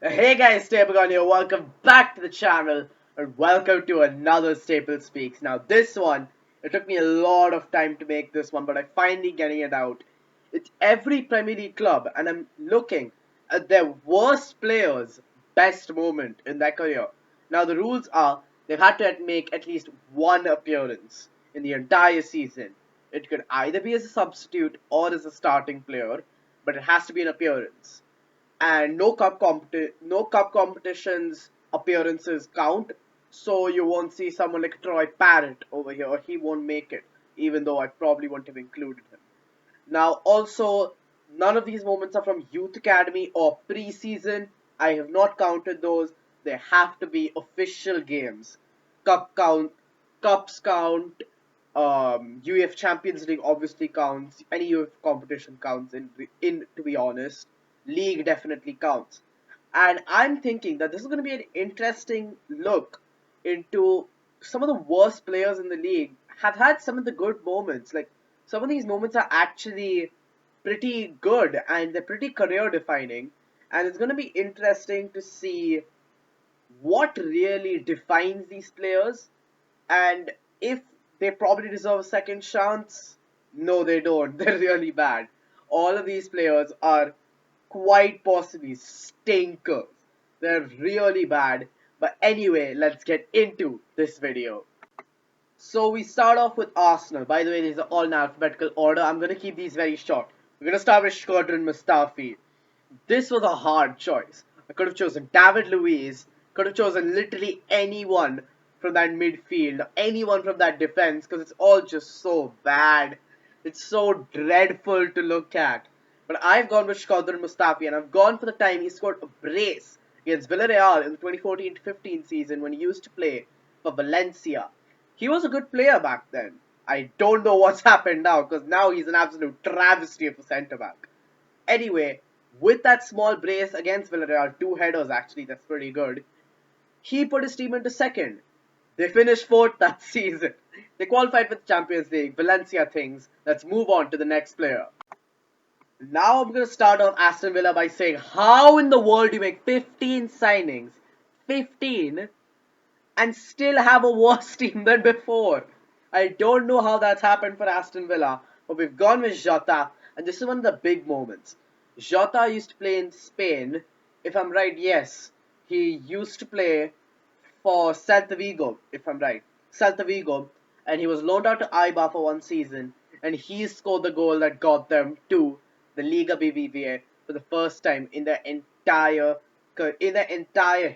Hey guys, Staplegon here. Welcome back to the channel and welcome to another StapleSpeaks. Now this one, it took me a lot of time to make this one, but I finally getting it out. It's every Premier League club and I'm looking at their worst players' best moment in their career. Now the rules are they've had to make at least one appearance in the entire season. It could either be as a substitute or as a starting player, but it has to be an appearance and no cup competitions appearances count. So you won't see someone like Troy Parrott over here, or he won't make it, even though I probably wouldn't have included him. Now, also, none of these moments are from youth academy or preseason. I have not counted those. They have to be official games. Cup count, cups count. UEF Champions League obviously counts. Any UEF competition counts. In to be honest, league definitely counts. And I'm thinking that this is going to be an interesting look into some of the worst players in the league have had some of the good moments. Like some of these moments are actually pretty good and they're pretty career defining. And it's going to be interesting to see what really defines these players and if they probably deserve a second chance. No, they don't. They're really bad. All of these players are quite possibly stinkers. They're really bad. But anyway, let's get into this video. So we start off with Arsenal. By the way, these are all in alphabetical order. I'm going to keep these very short. We're going to start with Shkodran Mustafi. This was a hard choice. I could have chosen David Luiz, could have chosen literally anyone from that midfield, anyone from that defense, because it's all just so bad. It's so dreadful to look at. But I've gone with Shkodran Mustafi, and I've gone for the time he scored a brace against Villarreal in the 2014-15 season when he used to play for Valencia. He was a good player back then. I don't know what's happened now, because now he's an absolute travesty of a centre-back. Anyway, with that small brace against Villarreal, two headers actually, that's pretty good. He put his team into second. They finished fourth that season. They qualified for the Champions League. Valencia things. Let's move on to the next player. Now I'm going to start off Aston Villa by saying, how in the world do you make 15 signings, 15, and still have a worse team than before? I don't know how that's happened for Aston Villa, but we've gone with Jota, and this is one of the big moments. Jota used to play in Spain. If I'm right, yes. He used to play for Celta Vigo, if I'm right. Celta Vigo. And he was loaned out to Eibar for one season. And he scored the goal that got them to the Liga BBVA for the first time in their entire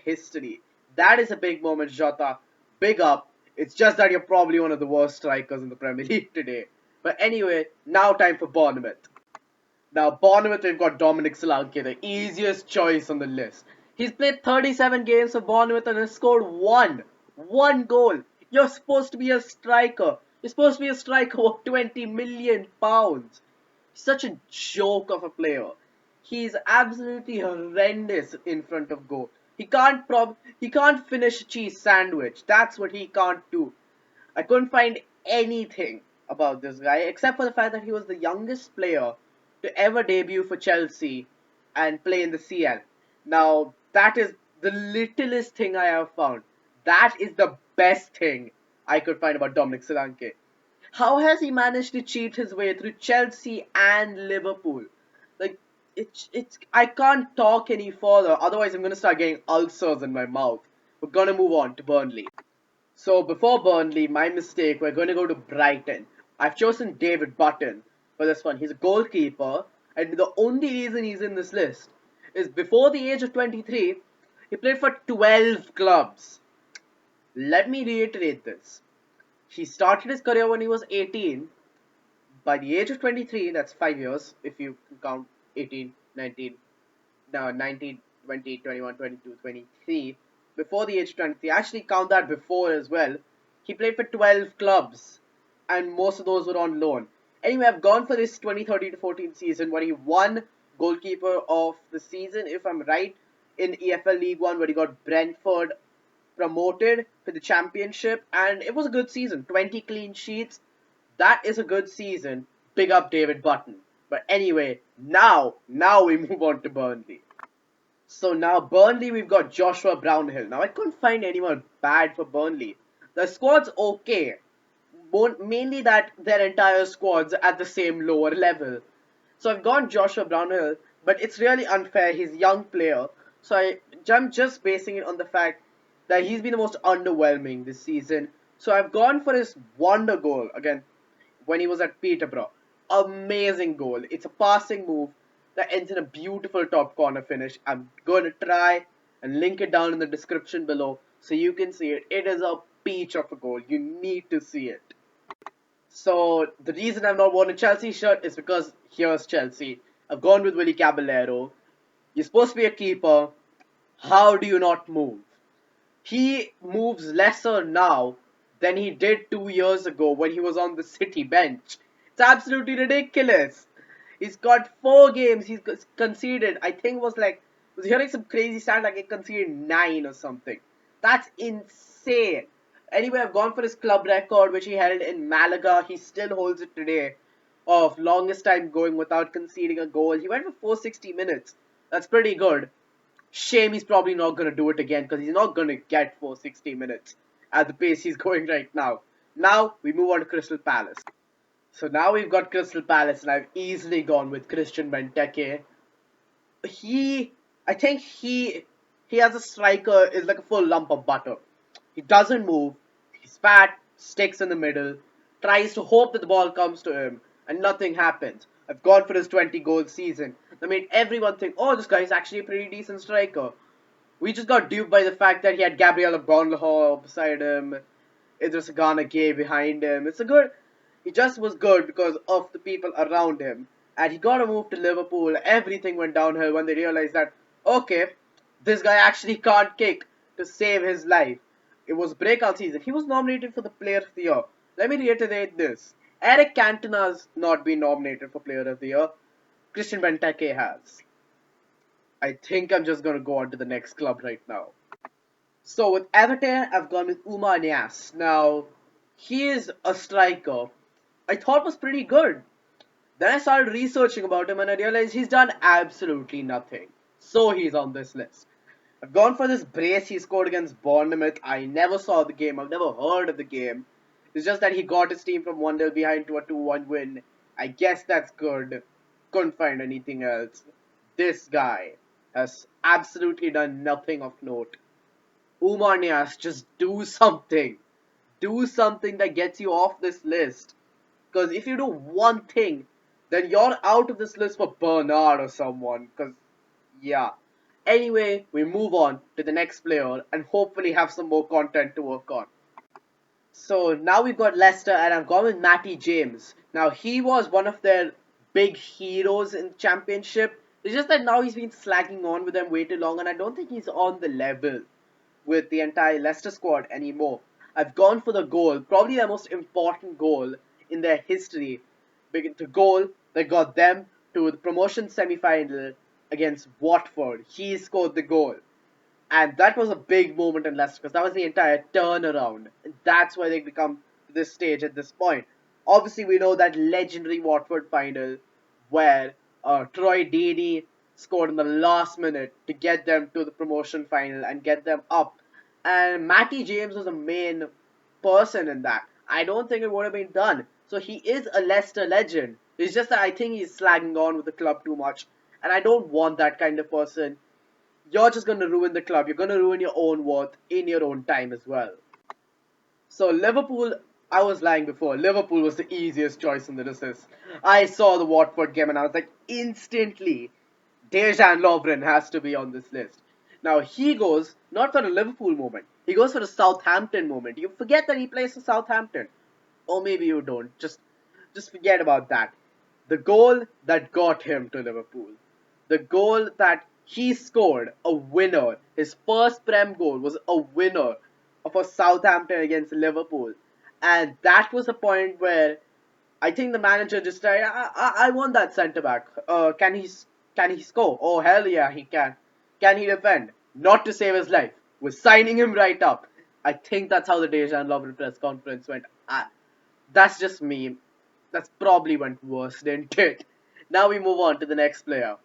history. That is a big moment, Jota. Big up. It's just that you're probably one of the worst strikers in the Premier League today. But anyway, now time for Bournemouth. Now, Bournemouth, we've got Dominic Solanke, the easiest choice on the list. He's played 37 games for Bournemouth and has scored one goal. You're supposed to be a striker. You're supposed to be a striker worth 20 million pounds. Such a joke of a player. He's absolutely horrendous in front of goal. He can't finish a cheese sandwich. That's what he can't do. I couldn't find anything about this guy except for the fact that he was the youngest player to ever debut for Chelsea and play in the CL. Now, that is the littlest thing I have found. That is the best thing I could find about Dominic Solanke. How has he managed to cheat his way through Chelsea and Liverpool? Like, it's I can't talk any further, otherwise I'm gonna start getting ulcers in my mouth. We're gonna move on to Burnley. So before Burnley, my mistake, we're going to go to Brighton. I've chosen David Button for this one. He's a goalkeeper, and the only reason he's in this list is before the age of 23, he played for 12 clubs. Let me reiterate this. He started his career when he was 18. By the age of 23, that's 5 years, if you can count 18, 19, no, 19, 20, 21, 22, 23. Before the age of 23, actually count that before as well. He played for 12 clubs, and most of those were on loan. Anyway, I've gone for this 2013-14 season where he won goalkeeper of the season, if I'm right, in EFL League One, where he got Brentford promoted to the championship, and it was a good season. 20 clean sheets. That is a good season. Big up David Button. But anyway, now we move on to Burnley. So now Burnley, we've got Joshua Brownhill. Now I couldn't find anyone bad for Burnley. The squad's okay, mainly that their entire squad's at the same lower level. So I've gone Joshua Brownhill, but it's really unfair. He's a young player, so I'm just basing it on the fact that he's been the most underwhelming this season. So I've gone for his wonder goal again when he was at Peterborough. Amazing goal. It's a passing move that ends in a beautiful top corner finish. I'm going to try and link it down in the description below so you can see it. It is a peach of a goal. You need to see it. So the reason I've not worn a Chelsea shirt is because here's Chelsea. I've gone with Willie Caballero. You're supposed to be a keeper. How do you not move? He moves lesser now than he did 2 years ago when he was on the City bench. It's absolutely ridiculous. He's got 4 games. He's conceded. I think was hearing some crazy stat like he conceded 9 or something. That's insane. Anyway, I've gone for his club record, which he held in Malaga. He still holds it today, of longest time going without conceding a goal. He went for 460 minutes. That's pretty good. Shame he's probably not going to do it again because he's not going to get 460 minutes at the pace he's going right now. Now we move on to Crystal Palace. So now we've got Crystal Palace, and I've easily gone with Christian Benteke. He, I think he as a striker is like a full lump of butter. He doesn't move. He's fat, sticks in the middle, tries to hope that the ball comes to him, and nothing happens. I've gone for his 20-goal season. That made everyone think, oh, this guy's actually a pretty decent striker. We just got duped by the fact that he had Gabriel Bonlaho beside him, Idris Gana Gay behind him. He just was good because of the people around him. And he got a move to Liverpool. Everything went downhill when they realized that, okay, this guy actually can't kick to save his life. It was breakout season. He was nominated for the Player of the Year. Let me reiterate this. Eric Cantona's not been nominated for Player of the Year. Christian Benteke has. I think I'm just going to go on to the next club right now. So with Everton, I've gone with Umar Nias. Now, he is a striker I thought was pretty good. Then I started researching about him and I realized he's done absolutely nothing. So he's on this list. I've gone for this brace he scored against Bournemouth. I never saw the game. I've never heard of the game. It's just that he got his team from 1-0 behind to a 2-1 win. I guess that's good. Couldn't find anything else. This guy has absolutely done nothing of note. Umar Nias, just do something. Do something that gets you off this list. Because if you do one thing, then you're out of this list for Bernard or someone. Because, yeah. Anyway, we move on to the next player and hopefully have some more content to work on. So now we've got Leicester and I've gone with Matty James. Now he was one of their big heroes in the championship. It's just that now he's been slagging on with them way too long and I don't think he's on the level with the entire Leicester squad anymore. I've gone for the goal, probably the most important goal in their history. The goal that got them to the promotion semi-final against Watford. He scored the goal. And that was a big moment in Leicester because that was the entire turnaround. And that's why they become to this stage at this point. Obviously, we know that legendary Watford final where Troy Deeney scored in the last minute to get them to the promotion final and get them up. And Matty James was the main person in that. I don't think it would have been done. So he is a Leicester legend. It's just that I think he's slagging on with the club too much. And I don't want that kind of person. You're just going to ruin the club. You're going to ruin your own worth in your own time as well. So Liverpool, I was lying before. Liverpool was the easiest choice in the list. I saw the Watford game and I was like, instantly, Dejan Lovren has to be on this list. Now he goes not for a Liverpool moment. He goes for a Southampton moment. You forget that he plays for Southampton. Or maybe you don't. Just forget about that. The goal that got him to Liverpool. The goal that he scored, a winner. His first Prem goal was a winner for Southampton against Liverpool. And that was the point where I think the manager just said, I want that centre back. Can he score? Oh hell yeah, he can. Can he defend? Not to save his life. We're signing him right up. I think that's how the Dejan Lovren press conference went. That's just me. That's probably went worse, didn't it? Now we move on to the next player.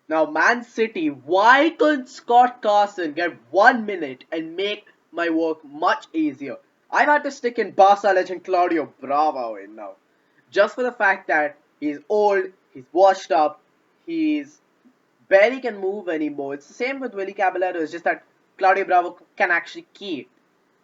Now, Man City, why couldn't Scott Carson get 1 minute and make my work much easier? I've had to stick in Barca legend Claudio Bravo in now. Just for the fact that he's old, he's washed up, he's barely can move anymore. It's the same with Willie Caballero, it's just that Claudio Bravo can actually keep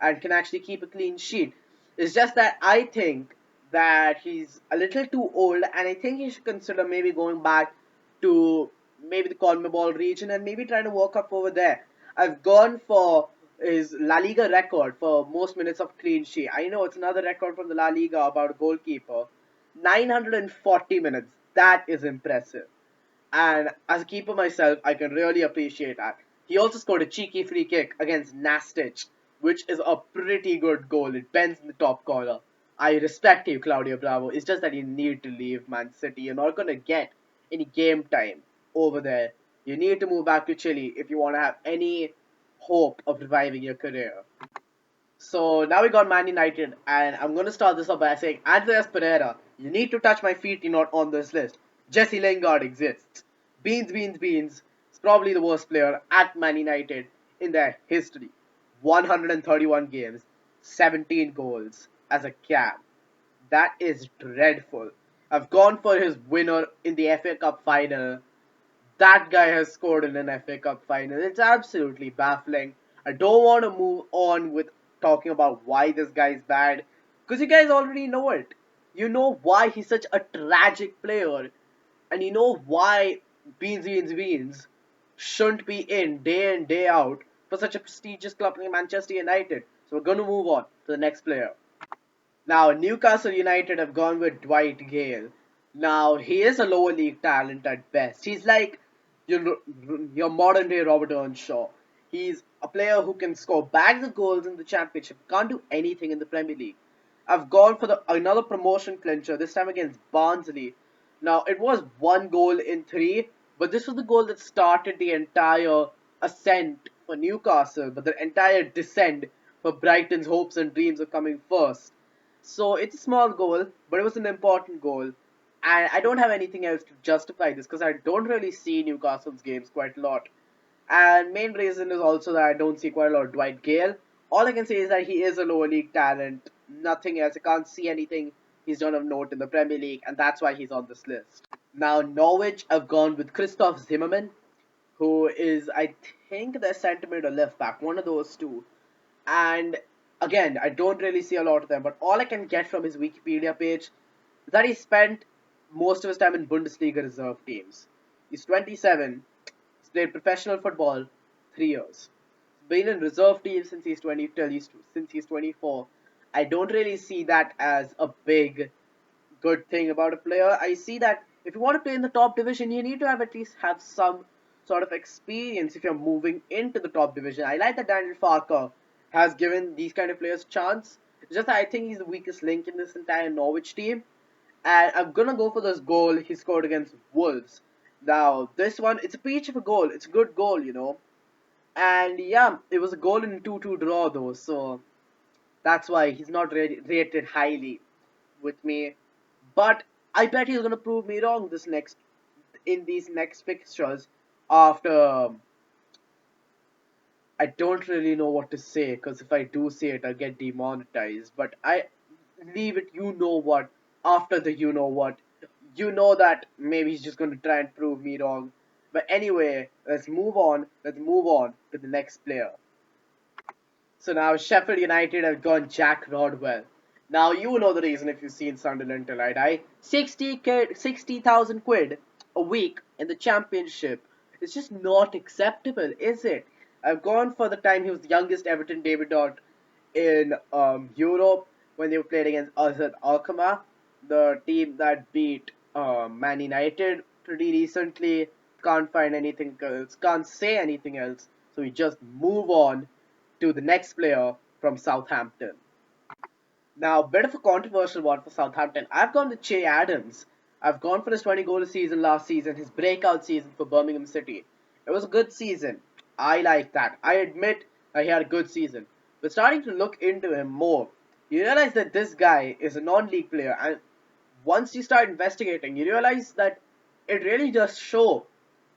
and can actually keep a clean sheet. It's just that I think that he's a little too old, and I think he should consider maybe going back to maybe the CONMEBOL region and maybe trying to work up over there. I've gone for his La Liga record for most minutes of clean sheet. I know it's another record from the La Liga about a goalkeeper. 940 minutes. That is impressive. And as a keeper myself, I can really appreciate that. He also scored a cheeky free kick against Nastic, which is a pretty good goal. It bends in the top corner. I respect you, Claudio Bravo. It's just that you need to leave Man City. You're not going to get any game time over there. You need to move back to Chile if you want to have any hope of reviving your career. So now we got Man United, and I'm going to start this off by saying, Andreas Pereira, you need to touch my feet, you're not on this list. Jesse Lingard exists. Beans, beans, beans is probably the worst player at Man United in their history. 131 games, 17 goals as a cap. That is dreadful. I've gone for his winner in the FA Cup final. That guy has scored in an FA Cup final. It's absolutely baffling. I don't want to move on with talking about why this guy is bad, because you guys already know it. You know why he's such a tragic player, and you know why Beans shouldn't be in day out for such a prestigious club like Manchester United. So we're going to move on to the next player. Now, Newcastle United have gone with Dwight Gale. Now, he is a lower league talent at best. He's like your modern day Robert Earnshaw. He's a player who can score bags of goals in the Championship, can't do anything in the Premier League. I've gone for another promotion clincher, this time against Barnsley. Now, it was one goal in three, but this was the goal that started the entire ascent for Newcastle, but the entire descent for Brighton's hopes and dreams of coming first. So it's a small goal, but it was an important goal. And I don't have anything else to justify this because I don't really see Newcastle's games quite a lot. And main reason is also that I don't see quite a lot of Dwight Gale. All I can say is that he is a lower league talent. Nothing else. I can't see anything he's done of note in the Premier League, and that's why he's on this list. Now, Norwich have gone with Christoph Zimmermann, who is, I think, their centre mid or left back, one of those two. And again, I don't really see a lot of them, but all I can get from his Wikipedia page is that he spent most of his time in Bundesliga reserve teams. He's 27. He's played professional football 3 years. He's been in reserve teams since he's 20 since he's 24. I don't really see that as a big good thing about a player. I see that if you want to play in the top division, you need to have at least have some sort of experience if you're moving into the top division. I like that Daniel Farker has given these kind of players a chance. It's just that I think he's the weakest link in this entire Norwich team. And I'm gonna go for this goal he scored against Wolves. Now, this one, it's a peach of a goal. It's a good goal, you know. And yeah, it was a goal in a 2-2 draw though, so that's why he's not rated highly with me. But I bet he's gonna prove me wrong in these next fixtures after I don't really know what to say because if I do say it, I'll get demonetized. But I leave it, you know what, after the you know what. You know that maybe he's just going to try and prove me wrong. But anyway, let's move on. Let's move on to the next player. So now Sheffield United have gone Jack Rodwell. Now you know the reason if you've seen Sunderland tonight. 60,000 quid a week in the championship. It's just not acceptable, is it? I've gone for the time he was the youngest Everton debutante in Europe when they were played against Azad Alkmaar, the team that beat Man United pretty recently. Can't find anything else, can't say anything else, so we just move on to the next player from Southampton. Now, a bit of a controversial one for Southampton. I've gone with Che Adams. I've gone for his 20 goal season last season, his breakout season for Birmingham City. It was a good season. I like that. I admit that he had a good season. But starting to look into him more, you realize that this guy is a non-league player. And once you start investigating, you realize that it really does show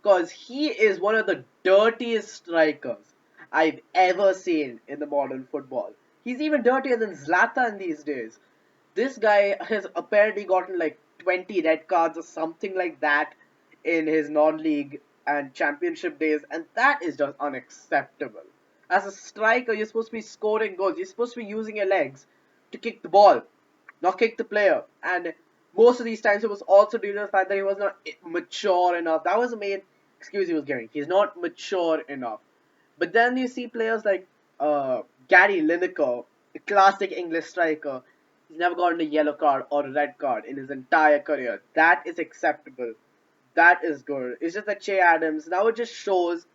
because he is one of the dirtiest strikers I've ever seen in the modern football. He's even dirtier than Zlatan these days. This guy has apparently gotten like 20 red cards or something like that in his non-league and championship days, and that is just unacceptable. As a striker, you're supposed to be scoring goals. You're supposed to be using your legs to kick the ball, not kick the player. And most of these times, it was also due to the fact that he was not mature enough. That was the main excuse he was giving. He's not mature enough. But then you see players like Gary Lineker, a classic English striker. He's never gotten a yellow card or a red card in his entire career. That is acceptable. That is good. It's just that Che Adams now it just shows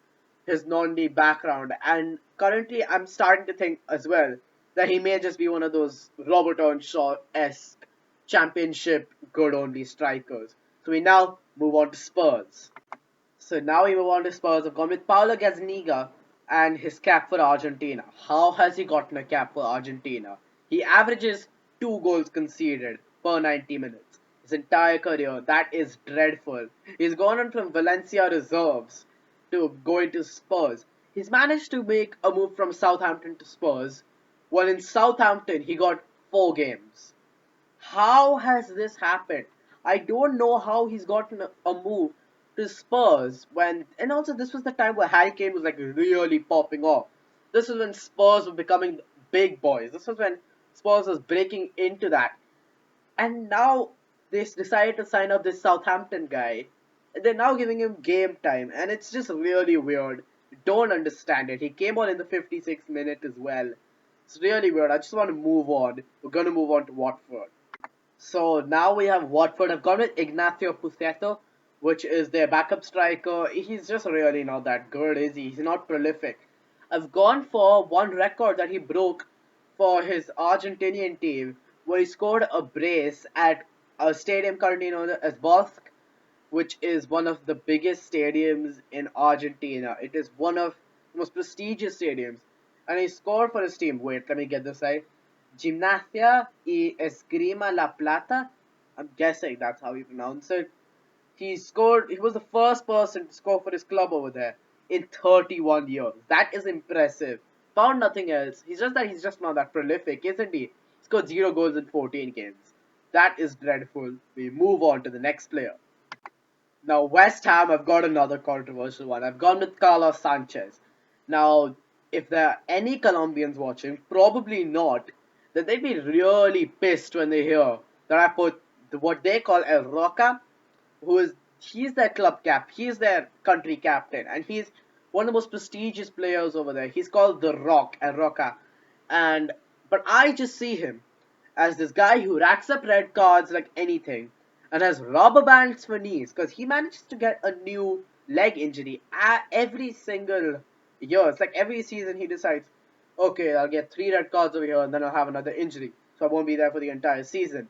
his non-league background, and currently I'm starting to think as well that he may just be one of those Robert Earnshaw-esque championship good only strikers. So we now move on to Spurs. So now we move on to Spurs. I've gone with Paulo Gazzaniga and his cap for Argentina. How has he gotten a cap for Argentina? He averages 2 goals conceded per 90 minutes. His entire career, that is dreadful. He's gone on from Valencia reserves to going to Spurs. He's managed to make a move from Southampton to Spurs. While in Southampton, he got 4 games. How has this happened? I don't know how he's gotten a move to Spurs when, and also this was the time where Harry Kane was like really popping off. This was when Spurs were becoming big boys. This was when Spurs was breaking into that. And now they decided to sign up this Southampton guy. And they're now giving him game time, and it's just really weird. Don't understand it. He came on in the 56th minute as well. It's really weird. I just want to move on. We're gonna move on to Watford. So now we have Watford. I've gone with Ignacio Puceto, which is their backup striker. He's just really not that good, is he? He's not prolific. I've gone for one record that he broke for his Argentinian team, where he scored a brace at a stadium currently known as Bosque, which is one of the biggest stadiums in Argentina. It is one of the most prestigious stadiums. And he scored for his team. Wait, let me get this right. Gimnasia y Esgrima La Plata. I'm guessing that's how you pronounce it. He scored. He was the first person to score for his club over there in 31 years. That is impressive. Found nothing else. He's just not that prolific, isn't he? He scored 0 goals in 14 games. That is dreadful. We move on to the next player. Now, West Ham, I've got another controversial one. I've gone with Carlos Sanchez. Now, if there are any Colombians watching, probably not, then they'd be really pissed when they hear that I put what they call El Roca, he's their club cap, he's their country captain, and he's one of the most prestigious players over there. He's called the Rock, El Roca, but I just see him as this guy who racks up red cards like anything and has rubber bands for knees because he manages to get a new leg injury every single year. It's like every season he decides, okay, I'll get 3 red cards over here and then I'll have another injury. So I won't be there for the entire season.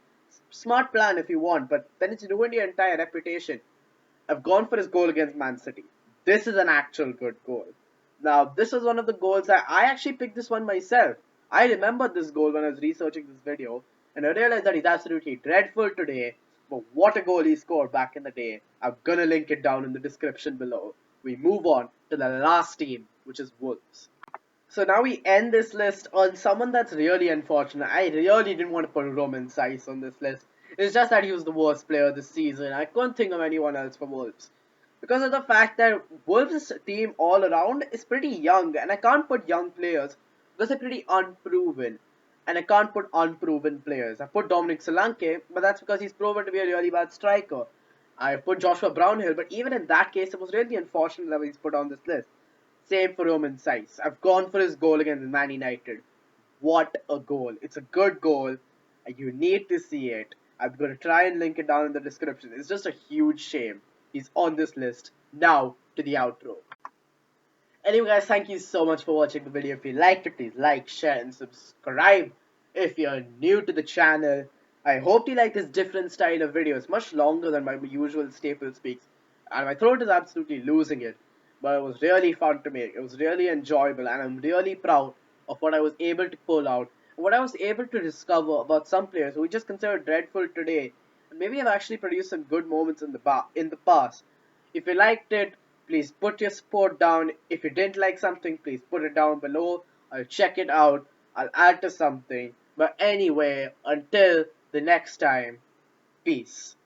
Smart plan if you want, but then it's ruined your entire reputation. I've gone for his goal against Man City. This is an actual good goal. Now, this was one of the goals that I actually picked this one myself. I remembered this goal when I was researching this video, and I realized that he's absolutely dreadful today, but what a goal he scored back in the day. I'm gonna link it down in the description below. We move on to the last team, which is Wolves. So now we end this list on someone that's really unfortunate. I really didn't want to put Roman Saiz on this list. It's just that he was the worst player this season. I couldn't think of anyone else for Wolves. Because of the fact that Wolves' team all around is pretty young, and I can't put young players because they're pretty unproven. And I can't put unproven players. I put Dominic Solanke, but that's because he's proven to be a really bad striker. I put Joshua Brownhill, but even in that case, it was really unfortunate that he's put on this list. Same for Roman Saiz. I've gone for his goal against Man United. What a goal. It's a good goal. And you need to see it. I'm going to try and link it down in the description. It's just a huge shame he's on this list. Now to the outro. Anyway guys, thank you so much for watching the video. If you liked it, please like, share and subscribe. If you're new to the channel, I hope you like this different style of video. It's much longer than my usual StapleSpeaks. And my throat is absolutely losing it. But it was really fun to make. It was really enjoyable, and I'm really proud of what I was able to pull out, and what I was able to discover about some players who we just consider dreadful today, and maybe have actually produced some good moments in the past. If you liked it, Please put your support down. If you didn't like something, please put it down below. I'll check it out. I'll add to something. But anyway, until the next time, peace.